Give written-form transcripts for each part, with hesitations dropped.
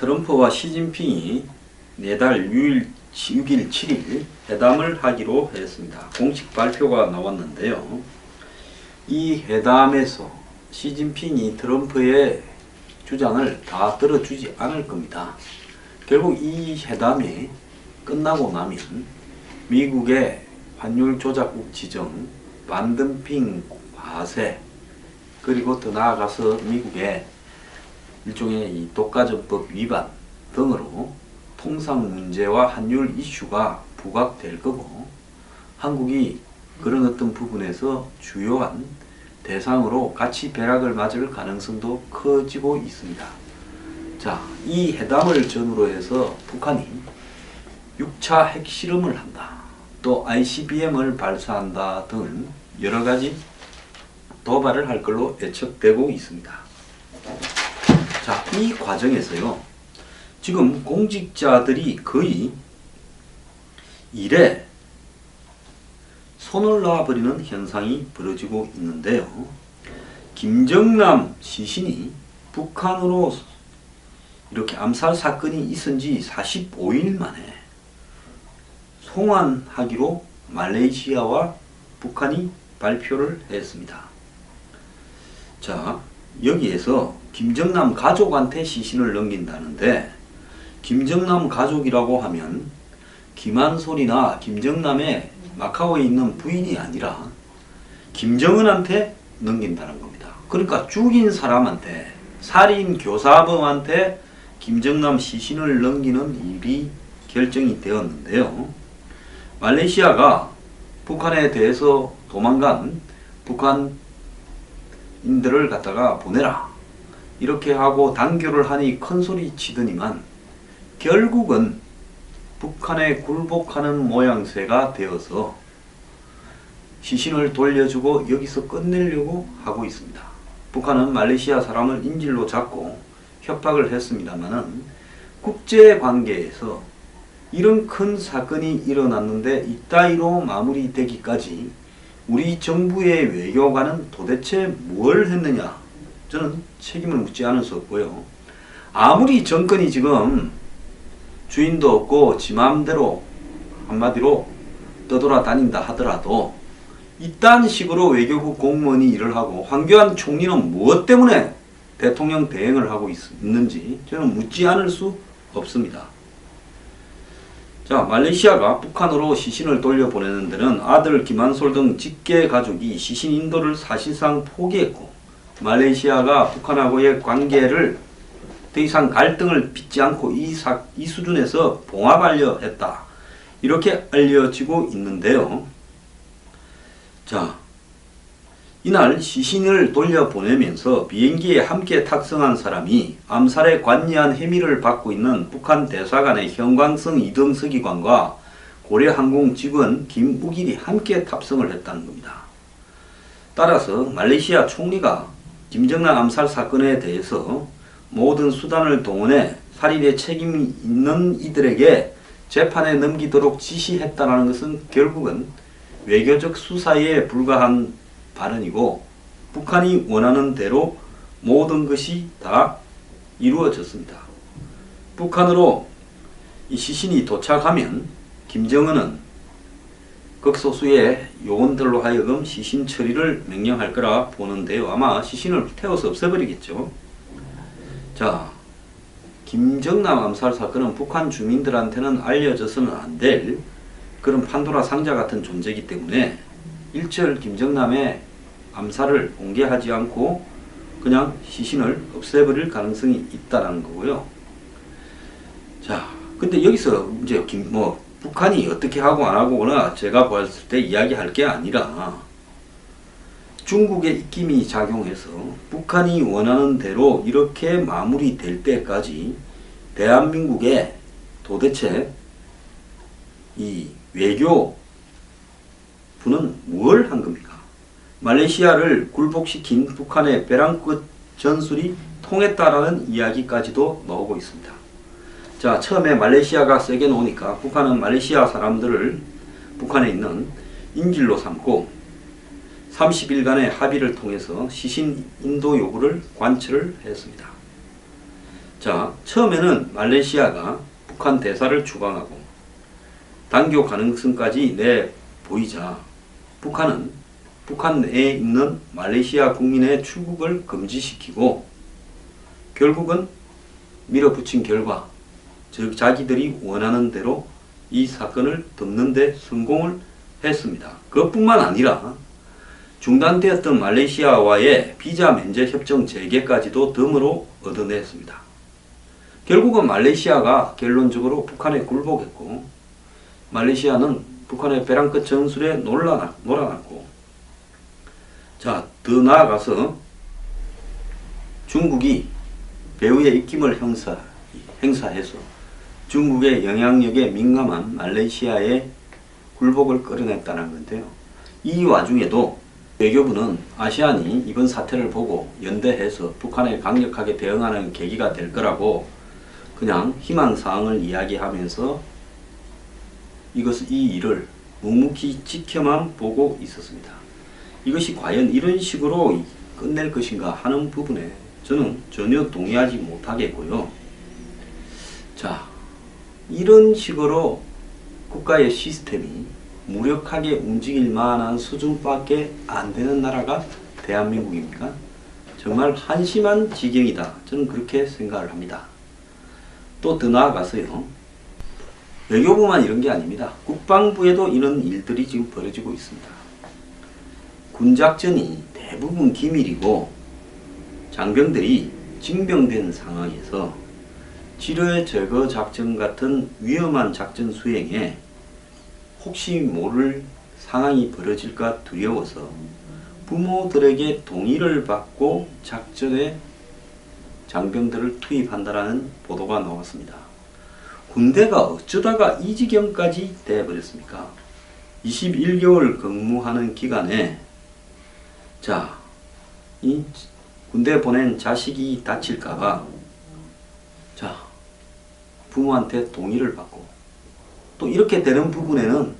트럼프와 시진핑이 내달 6일, 7일 회담을 하기로 했습니다. 공식 발표가 나왔는데요. 이 회담에서 시진핑이 트럼프의 주장을 다 들어주지 않을 겁니다. 결국 이 회담이 끝나고 나면 미국의 환율 조작국 지정, 반덤핑 과세, 그리고 더 나아가서 미국의 일종의 이 독과점법 위반 등으로 통상 문제와 환율 이슈가 부각될 거고, 한국이 그런 어떤 부분에서 주요한 대상으로 같이 벼락을 맞을 가능성도 커지고 있습니다. 자, 이 회담을 전후로 해서 북한이 6차 핵실험을 한다, 또 ICBM을 발사한다 등 여러가지 도발을 할 걸로 예측되고 있습니다. 자, 이 과정에서요, 지금 공직자들이 거의 일에 손을 놔버리는 현상이 벌어지고 있는데요. 김정남 시신이 북한으로 이렇게 암살 사건이 있은 지 45일 만에 송환하기로 말레이시아와 북한이 발표를 했습니다. 자, 여기에서 김정남 가족한테 시신을 넘긴다는데, 김정남 가족이라고 하면 김한솔이나 김정남의 마카오에 있는 부인이 아니라 김정은한테 넘긴다는 겁니다. 그러니까 죽인 사람한테, 살인 교사범한테 김정남 시신을 넘기는 일이 결정이 되었는데요. 말레이시아가 북한에 대해서 도망간 북한인들을 갖다가 보내라, 이렇게 하고 단교를 하니 큰소리 치더니만 결국은 북한에 굴복하는 모양새가 되어서 시신을 돌려주고 여기서 끝내려고 하고 있습니다. 북한은 말레이시아 사람을 인질로 잡고 협박을 했습니다만은 국제관계에서 이런 큰 사건이 일어났는데 이따위로 마무리되기까지 우리 정부의 외교관은 도대체 뭘 했느냐, 저는 책임을 묻지 않을 수 없고요. 아무리 정권이 지금 주인도 없고 지 맘대로 한마디로 떠돌아다닌다 하더라도 이딴 식으로 외교부 공무원이 일을 하고 황교안 총리는 무엇 때문에 대통령 대행을 하고 있는지 저는 묻지 않을 수 없습니다. 자, 말레이시아가 북한으로 시신을 돌려보내는 데는 아들 김한솔 등 직계 가족이 시신 인도를 사실상 포기했고, 말레이시아가 북한하고의 관계를 더 이상 갈등을 빚지 않고 이 수준에서 봉합하려 했다, 이렇게 알려지고 있는데요. 자, 이날 시신을 돌려보내면서 비행기에 함께 탑승한 사람이 암살에 관여한 혐의를 받고 있는 북한 대사관의 현광성 이등서기관과 고려항공 직원 김우길이 함께 탑승을 했다는 겁니다. 따라서 말레이시아 총리가 김정남 암살 사건에 대해서 모든 수단을 동원해 살인의 책임이 있는 이들에게 재판에 넘기도록 지시했다는 것은 결국은 외교적 수사에 불과한 발언이고, 북한이 원하는 대로 모든 것이 다 이루어졌습니다. 북한으로 이 시신이 도착하면 김정은은 극소수의 요원들로 하여금 시신 처리를 명령할 거라 보는데요. 아마 시신을 태워서 없애버리겠죠. 자, 김정남 암살 사건은 북한 주민들한테는 알려져서는 안 될 그런 판도라 상자 같은 존재이기 때문에 일절 김정남의 암살을 공개하지 않고 그냥 시신을 없애버릴 가능성이 있다는 거고요. 자, 근데 여기서 이제 북한이 어떻게 하고 안 하고나 제가 봤을 때 이야기할 게 아니라 중국의 입김이 작용해서 북한이 원하는 대로 이렇게 마무리될 때까지 대한민국에 도대체 이 외교부는 뭘 한 겁니까? 말레이시아를 굴복시킨 북한의 벼랑끝 전술이 통했다라는 이야기까지도 나오고 있습니다. 자, 처음에 말레이시아가 세게 놓으니까 북한은 말레이시아 사람들을 북한에 있는 인질로 삼고 30일간의 합의를 통해서 시신 인도 요구를 관철을 했습니다. 자, 처음에는 말레이시아가 북한 대사를 추방하고 단교 가능성까지 내보이자 북한은 북한 내에 있는 말레이시아 국민의 출국을 금지시키고 결국은 밀어붙인 결과 즉 자기들이 원하는 대로 이 사건을 덮는 데 성공을 했습니다. 그것뿐만 아니라 중단되었던 말레이시아와의 비자 면제 협정 재개까지도 덤으로 얻어냈습니다. 결국은 말레이시아가 결론적으로 북한에 굴복했고 말레이시아는 북한의 벼랑 끝 전술에 놀아났고 자, 더 나아가서 중국이 배후의 입김을 행사해서 중국의 영향력에 민감한 말레이시아의 굴복을 끌어냈다는 건데요. 이 와중에도 외교부는 아시안이 이번 사태를 보고 연대해서 북한에 강력하게 대응하는 계기가 될 거라고 그냥 희망사항을 이야기하면서 이 일을 묵묵히 지켜만 보고 있었습니다. 이것이 과연 이런 식으로 끝낼 것인가 하는 부분에 저는 전혀 동의하지 못하겠고요. 자, 이런 식으로 국가의 시스템이 무력하게 움직일 만한 수준밖에 안 되는 나라가 대한민국입니까? 정말 한심한 지경이다. 저는 그렇게 생각을 합니다. 또 더 나아가서요. 외교부만 이런 게 아닙니다. 국방부에도 이런 일들이 지금 벌어지고 있습니다. 군작전이 대부분 기밀이고 장병들이 징병된 상황에서 지뢰 제거 작전 같은 위험한 작전 수행에 혹시 모를 상황이 벌어질까 두려워서 부모들에게 동의를 받고 작전에 장병들을 투입한다라는 보도가 나왔습니다. 군대가 어쩌다가 이 지경까지 돼버렸습니까? 21개월 근무하는 기간에 자, 이 군대 보낸 자식이 다칠까봐 자, 부모한테 동의를 받고 또 이렇게 되는 부분에는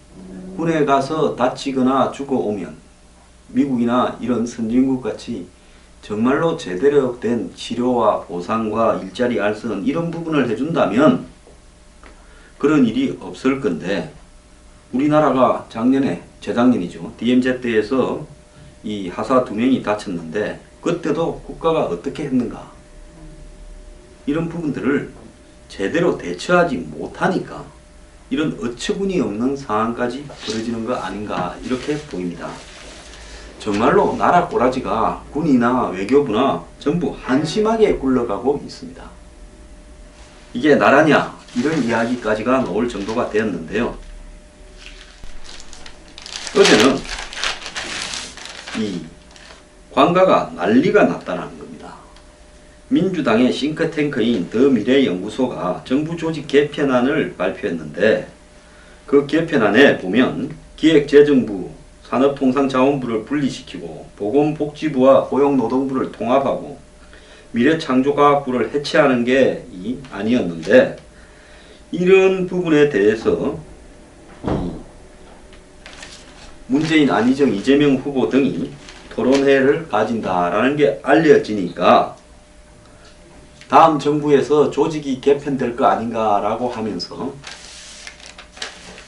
군에 가서 다치거나 죽어오면 미국이나 이런 선진국 같이 정말로 제대로 된 치료와 보상과 일자리 알선 이런 부분을 해준다면 그런 일이 없을 건데 우리나라가 재작년이죠. DMZ에서 이 하사 2명이 다쳤는데 그때도 국가가 어떻게 했는가 이런 부분들을 제대로 대처하지 못하니까 이런 어처구니 없는 상황까지 벌어지는 거 아닌가 이렇게 보입니다. 정말로 나라 꼬라지가 군이나 외교부나 전부 한심하게 굴러가고 있습니다. 이게 나라냐 이런 이야기까지가 나올 정도가 되었는데요. 어제는 이 관가가 난리가 났다는 겁니다. 민주당의 싱크탱크인 더미래연구소가 정부 조직 개편안을 발표했는데 그 개편안에 보면 기획재정부, 산업통상자원부를 분리시키고 보건복지부와 고용노동부를 통합하고 미래창조과학부를 해체하는 게 이 아니었는데 이런 부분에 대해서 문재인, 안희정, 이재명 후보 등이 토론회를 가진다라는 게 알려지니까 다음 정부에서 조직이 개편될 거 아닌가라고 하면서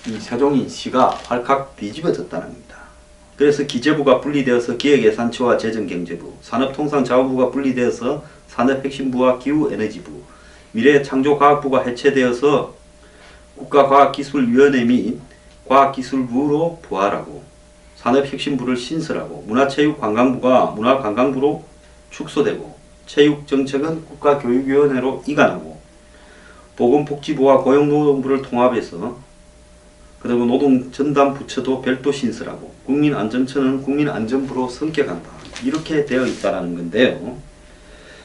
이 서종인 씨가 활칵 뒤집어졌다는 겁니다. 그래서 기재부가 분리되어서 기획예산처와 재정경제부, 산업통상자원부가 분리되어서 산업혁신부와 기후에너지부, 미래창조과학부가 해체되어서 국가과학기술위원회 및 과학기술부로 부활하고 산업혁신부를 신설하고 문화체육관광부가 문화관광부로 축소되고 체육정책은 국가교육위원회로 이관하고 보건복지부와 고용노동부를 통합해서 그리고 노동전담부처도 별도 신설하고 국민안전처는 국민안전부로 성격한다. 이렇게 되어 있다는 건데요.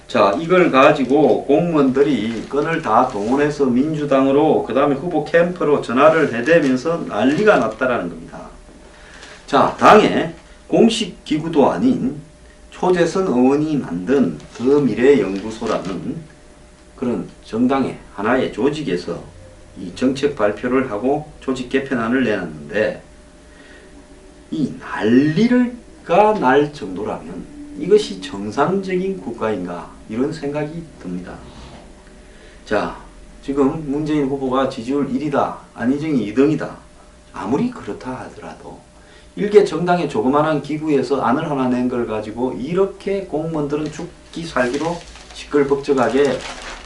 자, 이걸 가지고 공무원들이 끈을 다 동원해서 민주당으로 그 다음에 후보 캠프로 전화를 해대면서 난리가 났다는 겁니다. 자, 당의 공식 기구도 아닌 초재선 의원이 만든 더미래연구소라는 그런 정당의 하나의 조직에서 이 정책 발표를 하고 조직 개편안을 내놨는데 이 난리가 날 정도라면 이것이 정상적인 국가인가 이런 생각이 듭니다. 자, 지금 문재인 후보가 지지율 1위다, 안희정이 2등이다. 아무리 그렇다 하더라도 일개 정당의 조그마한 기구에서 안을 하나 낸 걸 가지고 이렇게 공무원들은 죽기 살기로 시끌벅적하게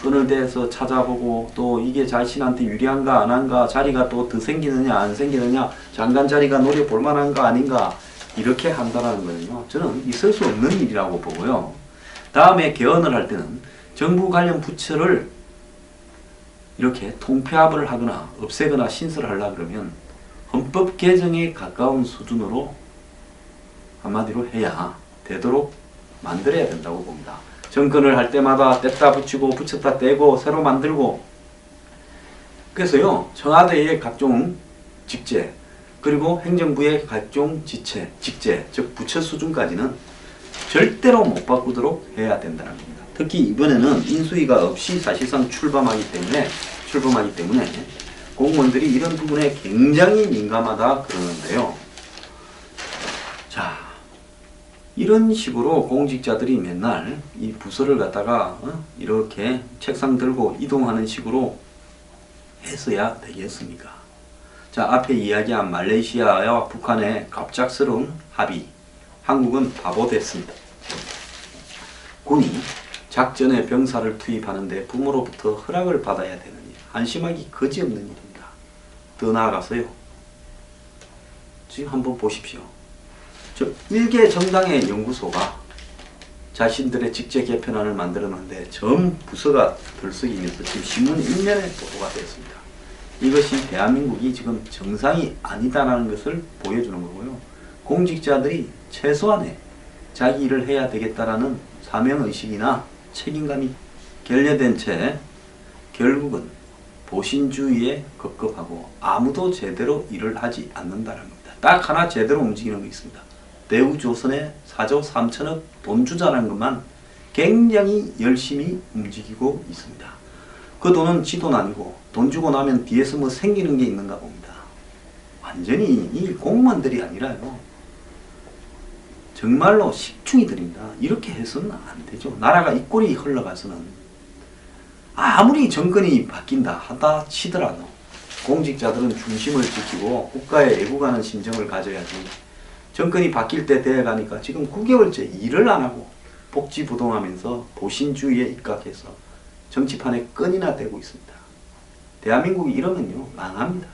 끈을 대서 찾아보고 또 이게 자신한테 유리한가 안 한가, 자리가 또 더 생기느냐 안 생기느냐, 장관 자리가 노려볼 만한가 아닌가, 이렇게 한다는 거는요, 저는 있을 수 없는 일이라고 보고요. 다음에 개헌을 할 때는 정부 관련 부처를 이렇게 통폐합을 하거나 없애거나 신설하려고 그러면 헌법 개정에 가까운 수준으로 한마디로 해야 되도록 만들어야 된다고 봅니다. 정권을 할 때마다 뗐다 붙이고 붙였다 떼고 새로 만들고, 그래서요, 청와대의 각종 직제 그리고 행정부의 각종 직제, 즉 부처 수준까지는 절대로 못 바꾸도록 해야 된다는 겁니다. 특히 이번에는 인수위가 없이 사실상 출범하기 때문에 공무원들이 이런 부분에 굉장히 민감하다 그러는데요. 자, 이런 식으로 공직자들이 맨날 이 부서를 갖다가 이렇게 책상 들고 이동하는 식으로 했어야 되겠습니까? 자, 앞에 이야기한 말레이시아와 북한의 갑작스러운 합의, 한국은 바보 됐습니다. 군이 작전에 병사를 투입하는데 부모로부터 허락을 받아야 되는 일, 한심하기 거지없는 일입니다. 더 나아가서요, 지금 한번 보십시오. 저 일개 정당의 연구소가 자신들의 직제 개편안을 만들었는데 전 부서가 들썩이면서 지금 신문 1면에 보도가 됐습니다. 이것이 대한민국이 지금 정상이 아니다라는 것을 보여주는 거고요. 공직자들이 최소한의 자기 일을 해야 되겠다라는 사명의식이나 책임감이 결여된 채 결국은 보신주의에 급급하고 아무도 제대로 일을 하지 않는다는 겁니다. 딱 하나 제대로 움직이는 거 있습니다. 대우조선에 4조 3천억 돈 주자라는 것만 굉장히 열심히 움직이고 있습니다. 그 돈은 지 돈 아니고 돈 주고 나면 뒤에서 뭐 생기는 게 있는가 봅니다. 완전히 이 공무원들이 아니라요, 정말로 식충이들입니다. 이렇게 해서는 안 되죠. 나라가 이 꼴이 흘러가서는 아무리 정권이 바뀐다 하다 치더라도 공직자들은 중심을 지키고 국가에 애국하는 심정을 가져야지, 정권이 바뀔 때 돼가니까 지금 9개월째 일을 안 하고 복지부동하면서 보신주의에 입각해서 정치판에 끈이나 대고 있습니다. 대한민국이 이러면요, 망합니다.